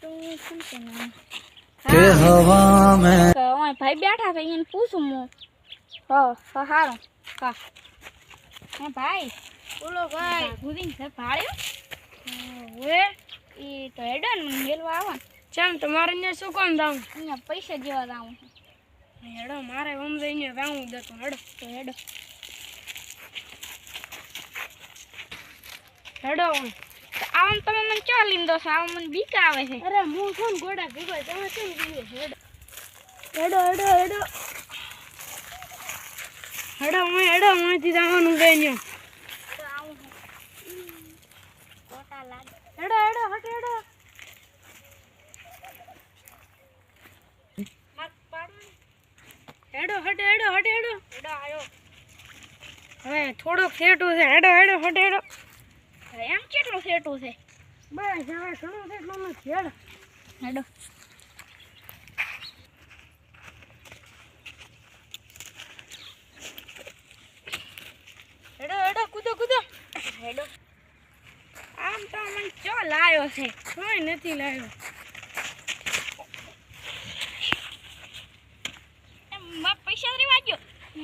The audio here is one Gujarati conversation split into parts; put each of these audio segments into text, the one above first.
તો શું કેવું કે હવા મેં ઓય ભાઈ બેઠા છે એને પૂછું હું હારો હા હે ભાઈ બોલો ભાઈ ગુદીન છે ભાળ્યો ઓએ ઈ તો હેડન મેલવા આવો ચાલ તમારે અહીંયા શું કામ જાવું અહીંયા પૈસા જેવા લાવું હેડો મારે ઓમ જઈને જાવું દેતો હેડો તો હેડો હેડો આમ તમે મને ચા લીંદો છે આમ મને બીક આવે છે અરે હું કોણ ગોડા ભેગો તમે કેમ જીવે હેડો હેડો હેડો હેડો હેડો અહીંથી જવાનું બેન્યો તો આવું કોટા લાગે હેડો હેડો હટ હેડો મત પાડો હેડો હટ હેડો હટ હેડો હેડો આયો હવે થોડોક સેટું છે હેડો હેડો હટ હેડો એમ કેટલું સેટું છે બસ હવે ઘણું કેટલું નથી હેડો હેડો હેડો હેડો કૂદો કૂદો હેડો આમ તો મને ચો લાયો છે કોઈ નથી લાવ્યો માર પૈસા રેવા ગયો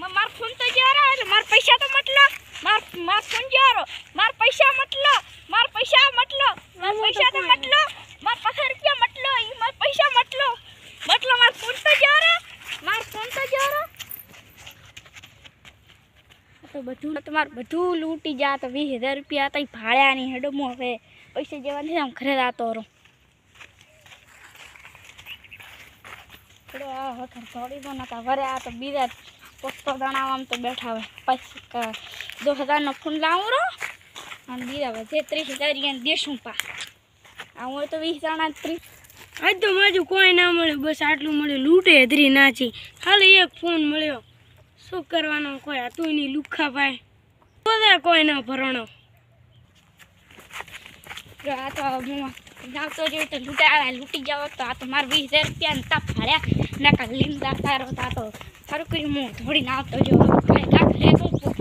માર ફોન તો જારો એટલે માર પૈસા તો મતલો માર ફોન જારો માર પૈસા મતલો માર પૈસા મતલો માર પૈસા તો મતલો માર 5 રૂપિયા મતલો ઈ માર પૈસા મતલો માર ફોન તો જારો માર ફોન તો જારો તો બધું તમાર બધું લૂટી જા તો 20000 રૂપિયા તઈ ભાળ્યા ની હેડો મો હવે પૈસા જેવા નથી આમ ઘરે રાતો રો હેડો આ વખત થોડી તો નતા વરે આ તો બીજા પોસ્તો દણાવામ તો બેઠા હોય પછી 2000 નો ફોન લાવું રો અને બીજા વધે 30000 એને દેશું પા આ હોય તો 20 જણા 30 આજ તો માજુ કોઈ ના મળે બસ આટલું મળે લૂંટે હદરી નાચી ખાલી એક ફોન મળ્યો શું કરવાનો કોઈ હતું નહીં લુખા ભાઈ બધા કોઈ ના ભરણો આ તો હું જાવતો જોઈ તો લૂટી જાવ તો આ તો મારા 20000 રૂપિયા તા ભાડ્યા નકા લીમદાર તારો તા તો સારું કર્યું હું થોડી ના આવતો જો કાંઈ કાક લે તો